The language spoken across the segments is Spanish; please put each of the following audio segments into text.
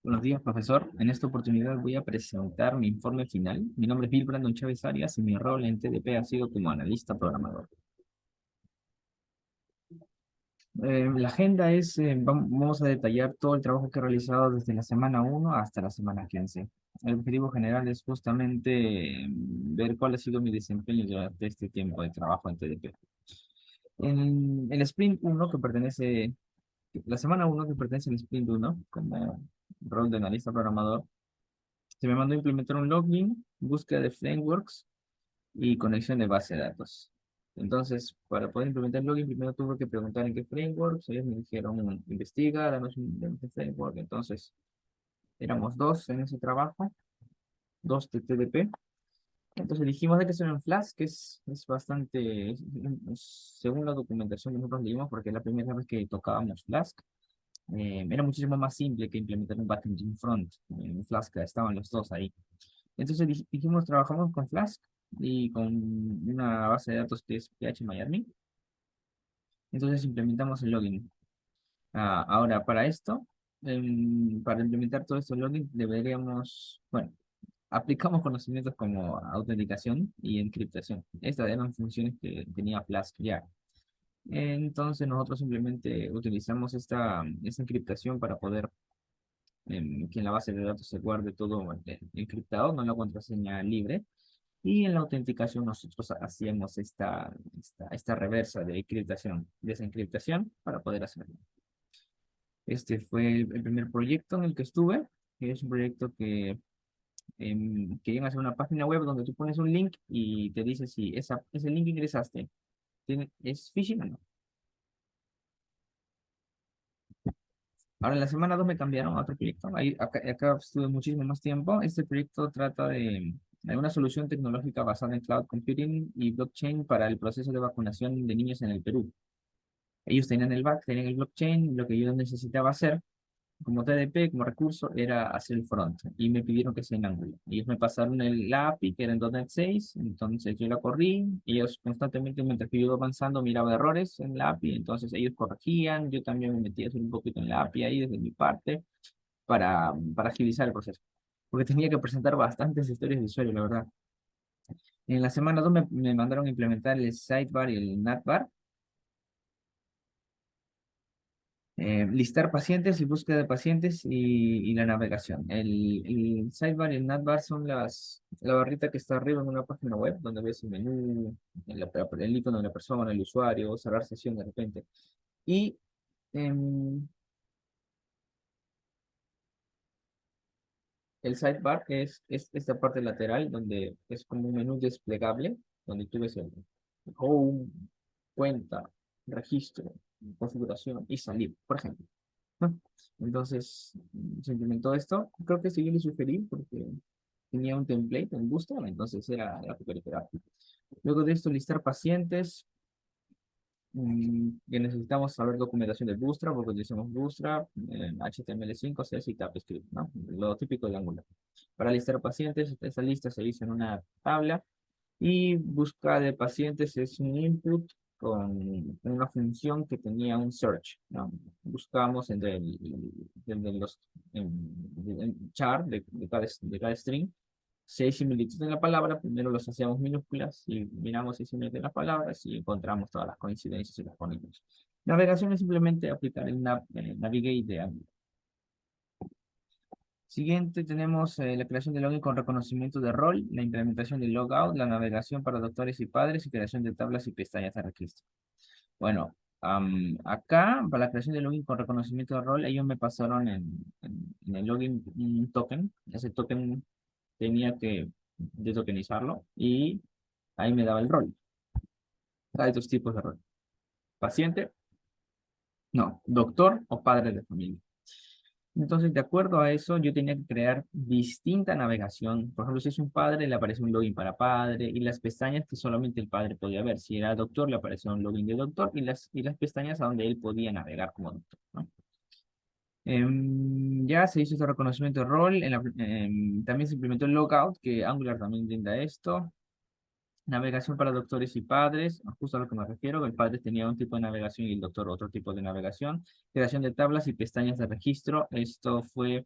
Buenos días, profesor. En esta oportunidad voy a presentar mi informe final. Mi nombre es Bill Brandon Chávez Arias y mi rol en TDP ha sido como analista programador. La agenda es, vamos a detallar todo el trabajo que he realizado desde la semana 1 hasta la semana 15. El objetivo general es justamente ver cuál ha sido mi desempeño durante este tiempo de trabajo en TDP. En el Sprint 1 que pertenece, la semana 1 que pertenece al Sprint 1 como rol de analista programador, se me mandó a implementar un login, búsqueda de frameworks y conexión de base de datos. Entonces, para poder implementar el login, primero tuve que preguntar en qué frameworks. Ellos me dijeron, investiga, danos un framework. Entonces, éramos dos en ese trabajo, dos de TDP. Entonces elegimos de que ser en Flask, que es bastante, según la documentación que nosotros leímos, porque es la primera vez que tocábamos Flask, era muchísimo más simple que implementar un backend y un front. En Flask estaban los dos ahí. Entonces dijimos, trabajamos con Flask y con una base de datos que es PHMyAdmin. Entonces implementamos el login. Ahora, para esto, para implementar todo este login, deberíamos, bueno, aplicamos conocimientos como autenticación y encriptación. Estas eran funciones que tenía Flask ya. Entonces nosotros simplemente utilizamos esta encriptación para poder que en la base de datos se guarde todo encriptado, no la contraseña libre. Y en la autenticación nosotros hacíamos esta reversa de encriptación, desencriptación para poder hacerlo. Este fue el primer proyecto en el que estuve, que es un proyecto que querían hacer una página web donde tú pones un link y te dice si ese link que ingresaste es phishing o no. Ahora en la semana 2 me cambiaron a otro proyecto. Acá estuve muchísimo más tiempo. Este proyecto trata de una solución tecnológica basada en cloud computing y blockchain para el proceso de vacunación de niños en el Perú. Ellos tenían el back, tenían el blockchain, lo que yo necesitaba hacer como TDP, como recurso, era hacer el front. Y me pidieron que sea en Angular. Ellos me pasaron la API, que era en .NET 6, entonces yo la corrí. Ellos constantemente, mientras que yo iba avanzando, miraba errores en la API, entonces ellos corregían. Yo también me metía a hacer un poquito en la API ahí desde mi parte para agilizar el proceso. Porque tenía que presentar bastantes historias de usuario, la verdad. En la semana 2 me mandaron a implementar el sidebar y el navbar. Listar pacientes y búsqueda de pacientes y la navegación. El sidebar y el navbar son la barrita que está arriba en una página web donde ves el menú, el icono de la persona, el usuario, cerrar sesión de repente. Y em, el sidebar es esta parte lateral donde es como un menú desplegable, donde tú ves el home, cuenta, registro, configuración y salir, por ejemplo. ¿No? Entonces, se implementó esto. Creo que sí yo le sugerí porque tenía un template, un Bootstrap, entonces era súper rápido. Luego de esto, listar pacientes, que necesitamos saber documentación de Bootstrap, porque utilizamos Bootstrap, HTML5, CSS y TypeScript, ¿no? Lo típico de Angular. Para listar pacientes, esa lista se hizo en una tabla y buscar de pacientes es un input con una función que tenía un search, ¿no? Buscamos entre los char de cada string. Si hay similitud en la palabra, primero los hacíamos minúsculas y miramos si hay similitud en las palabras y encontramos todas las coincidencias y las ponemos. Navegación es simplemente aplicar el navigate de Angular. Siguiente tenemos la creación de login con reconocimiento de rol, la implementación del logout, la navegación para doctores y padres y creación de tablas y pestañas de registro. Bueno, acá para la creación de login con reconocimiento de rol, ellos me pasaron en el login un token. Ese token tenía que detokenizarlo y ahí me daba el rol. Hay dos tipos de rol. Paciente, no, doctor o padre de familia. Entonces, de acuerdo a eso, yo tenía que crear distinta navegación. Por ejemplo, si es un padre, le aparece un login para padre y las pestañas que solamente el padre podía ver. Si era doctor, le aparecía un login de doctor y las pestañas a donde él podía navegar como doctor, ¿no? Ya se hizo este reconocimiento de rol. También se implementó el logout, que Angular también brinda esto. Navegación para doctores y padres, justo a lo que me refiero. El padre tenía un tipo de navegación y el doctor otro tipo de navegación. Creación de tablas y pestañas de registro. Esto fue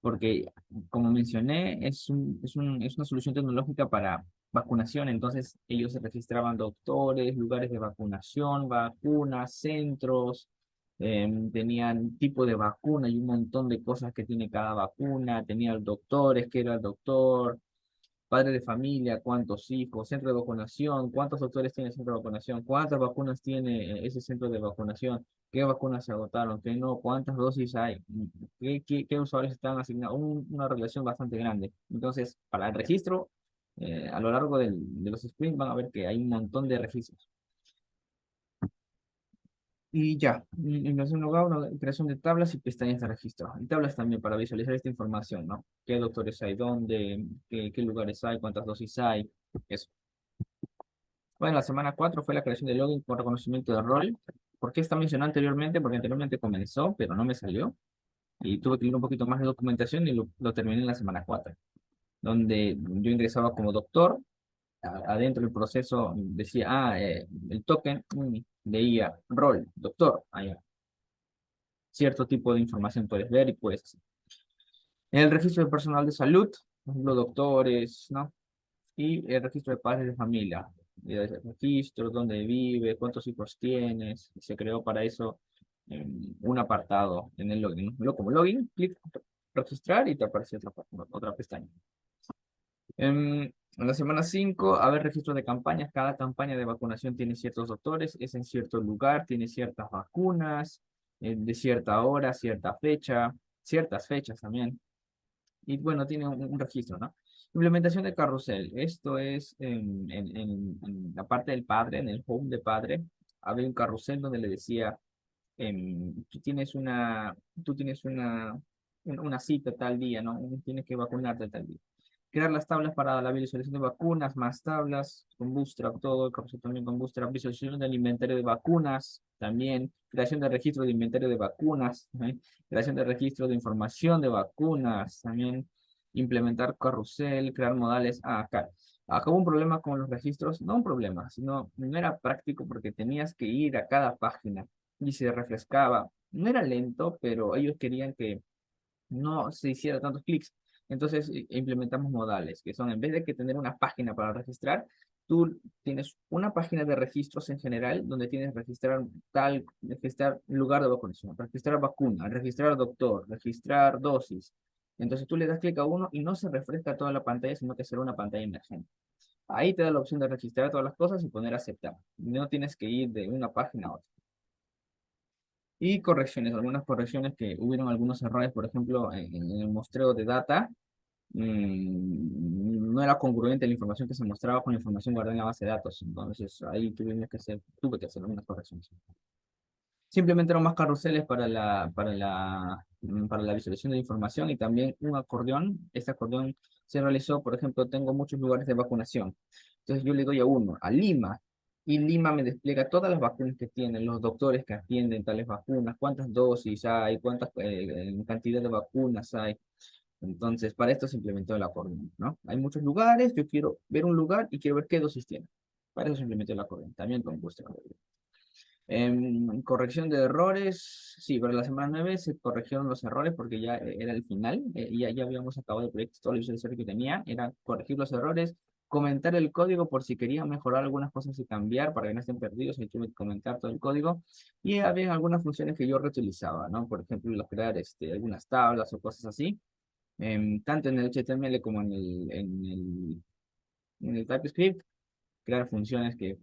porque como mencioné, es una solución tecnológica para vacunación, entonces ellos se registraban doctores, lugares de vacunación, vacunas, centros, tenían tipo de vacuna y un montón de cosas que tiene cada vacuna, tenían doctores, que era el doctor, padre de familia, cuántos hijos, centro de vacunación, cuántos doctores tiene el centro de vacunación, cuántas vacunas tiene ese centro de vacunación, qué vacunas se agotaron, qué no, cuántas dosis hay, qué usuarios están asignados, una relación bastante grande. Entonces, para el registro, a lo largo de los sprints van a ver que hay un montón de registros. Y ya, en un lugar, una creación de tablas y pestañas de registro. Y tablas también para visualizar esta información, ¿no? ¿Qué doctores hay, dónde, qué lugares hay, cuántas dosis hay? Eso. Bueno, la semana 4 fue la creación de login con reconocimiento de rol. ¿Por qué está mencionado anteriormente? Porque anteriormente comenzó, pero no me salió. Y tuve que ir un poquito más de documentación y lo terminé en la semana 4, donde yo ingresaba como doctor. Adentro del proceso decía, el token, leía rol, doctor. Cierto tipo de información puedes ver y puedes. En el registro de personal de salud, por ejemplo, doctores, ¿no? Y el registro de padres de familia, el registro, dónde vive, cuántos hijos tienes. Se creó para eso un apartado en el login, ¿no? Como login, clic, registrar y te aparece otra pestaña. En la semana 5, a ver registro de campañas. Cada campaña de vacunación tiene ciertos doctores, es en cierto lugar, tiene ciertas vacunas, de cierta hora, cierta fecha, ciertas fechas también. Y bueno, tiene un registro, ¿no? Implementación de carrusel. Esto es en la parte del padre, en el home de padre. Había un carrusel donde le decía, tú tienes una cita tal día, ¿no? Tienes que vacunarte tal día. Crear las tablas para la visualización de vacunas, más tablas, con Bootstrap, todo, el carrusel también con Bootstrap, visualización del inventario de vacunas, también, creación de registro de inventario de vacunas, creación de registro de información de vacunas, también, implementar carrusel, crear modales. Acá hubo un problema con los registros, no un problema, sino no era práctico porque tenías que ir a cada página y se refrescaba. No era lento, pero ellos querían que no se hiciera tantos clics. Entonces implementamos modales, que son en vez de que tener una página para registrar, tú tienes una página de registros en general donde tienes que registrar lugar de vacunación, registrar vacuna, registrar doctor, registrar dosis. Entonces tú le das clic a uno y no se refresca toda la pantalla, sino que será una pantalla emergente. Ahí te da la opción de registrar todas las cosas y poner aceptar. No tienes que ir de una página a otra. Y correcciones, algunas correcciones que hubieron algunos errores, por ejemplo, en el muestreo de data, no era congruente la información que se mostraba con la información guardada en la base de datos. Entonces ahí tuve que hacer algunas correcciones. Simplemente eran más carruseles para la visualización de información y también un acordeón. Este acordeón se realizó, por ejemplo, tengo muchos lugares de vacunación. Entonces yo le doy a uno, a Lima, y Lima me despliega todas las vacunas que tienen, los doctores que atienden tales vacunas, cuántas dosis hay, cuántas cantidad de vacunas hay. Entonces, para esto se implementó el acordeón, ¿no? Hay muchos lugares, yo quiero ver un lugar y quiero ver qué dosis tiene. Para eso se implementó el acordeón, también con gusto. Corrección de errores, sí, para la semana 9 se corrigieron los errores porque ya era el final, ya habíamos acabado el proyecto, todo el usuario que tenía, era corregir los errores, comentar el código por si quería mejorar algunas cosas y cambiar para que no estén perdidos, ahí tuve que comentar todo el código, y había algunas funciones que yo reutilizaba, ¿no? Por ejemplo, crear algunas tablas o cosas así, tanto en el HTML como en el TypeScript, crear funciones que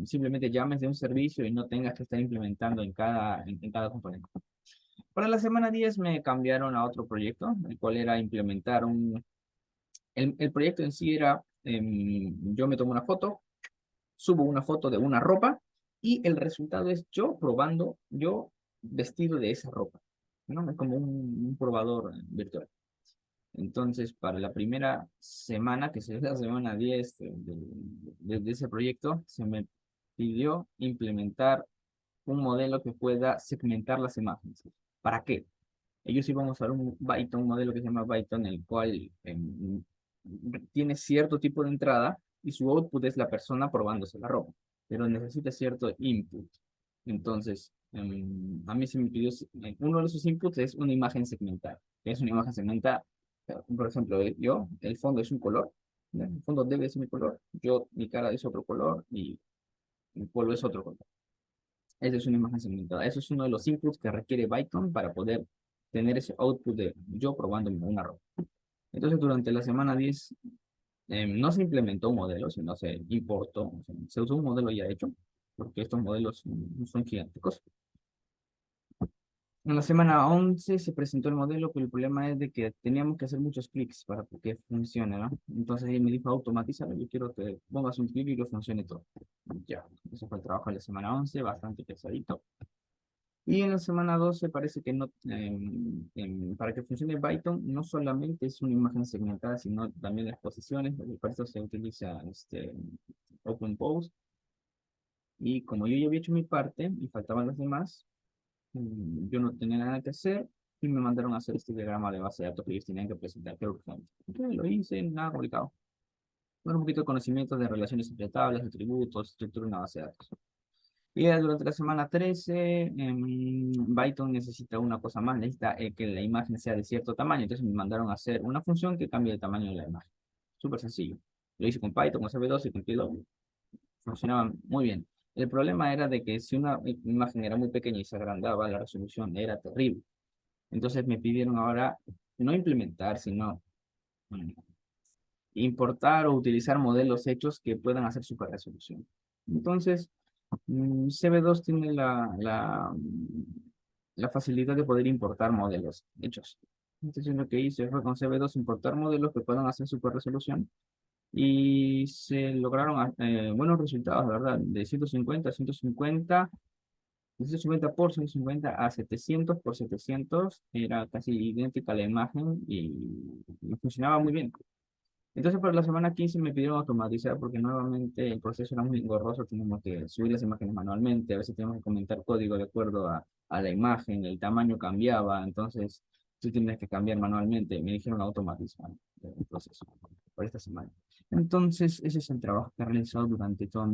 simplemente llames de un servicio y no tengas que estar implementando en cada componente. Para la semana 10 me cambiaron a otro proyecto, el cual era implementar el proyecto en sí era, yo me tomo una foto, subo una foto de una ropa y el resultado es yo probando, yo vestido de esa ropa, ¿no? Es como un probador virtual. Entonces, para la primera semana, que sería la semana 10 de ese proyecto, se me pidió implementar un modelo que pueda segmentar las imágenes. ¿Para qué? Ellos iban a usar un modelo que se llama Byton, el cual tiene cierto tipo de entrada y su output es la persona probándose la ropa, pero necesita cierto input. Entonces, a mí se me pidió, uno de esos inputs es una imagen segmentada. es una imagen segmentada. Por ejemplo, yo, el fondo es un color, ¿ya? El fondo debe ser mi color, yo, mi cara es otro color y el polvo es otro color. Esa es una imagen segmentada. Eso es uno de los inputs que requiere Python para poder tener ese output de yo probando un arroz. Entonces, durante la semana 10 no se implementó un modelo, sino se importó, o sea, se usó un modelo ya hecho, porque estos modelos son gigantescos. En la semana 11 se presentó el modelo, pero el problema es de que teníamos que hacer muchos clics para que funcione, ¿no? Entonces él me dijo automatizar, yo quiero que pongas un clic y que funcione todo. Ya, ese fue el trabajo de la semana 11, bastante pesadito. Y en la semana 12 parece que no, para que funcione Python, no solamente es una imagen segmentada, sino también las posiciones, porque para eso se utiliza OpenPose. Y como yo ya había hecho mi parte y faltaban los demás, yo no tenía nada que hacer y me mandaron a hacer este diagrama de base de datos que ellos tenían que presentar, que era urgente. Entonces lo hice, nada complicado. Bueno, un poquito de conocimiento de relaciones entre tablas, atributos, estructura de una base de datos. Y durante la semana 13, Python necesita una cosa más, necesita que la imagen sea de cierto tamaño. Entonces me mandaron a hacer una función que cambie el tamaño de la imagen. Súper sencillo. Lo hice con Python, con CB2 y con Pilot. Funcionaba muy bien. El problema era de que si una imagen era muy pequeña y se agrandaba, la resolución era terrible. Entonces me pidieron ahora no implementar, sino mm, importar o utilizar modelos hechos que puedan hacer super resolución. Entonces, CB2 tiene la facilidad de poder importar modelos hechos. Entonces lo que hice fue con CB2 importar modelos que puedan hacer super resolución y se lograron buenos resultados, la verdad, de 150 a 150, de 150 por 150 a 700 por 700, era casi idéntica la imagen y funcionaba muy bien. Entonces, para la semana 15 me pidieron automatizar porque nuevamente el proceso era muy engorroso, teníamos que subir las imágenes manualmente, a veces teníamos que comentar código de acuerdo a la imagen, el tamaño cambiaba, entonces tú tienes que cambiar manualmente. Me dijeron automatizar el proceso por esta semana. Entonces, ese es el trabajo que he realizado durante todo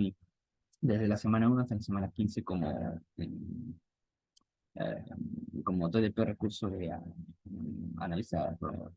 desde la semana 1 hasta la semana 15 eh, como TDP recurso de analista de proveedor.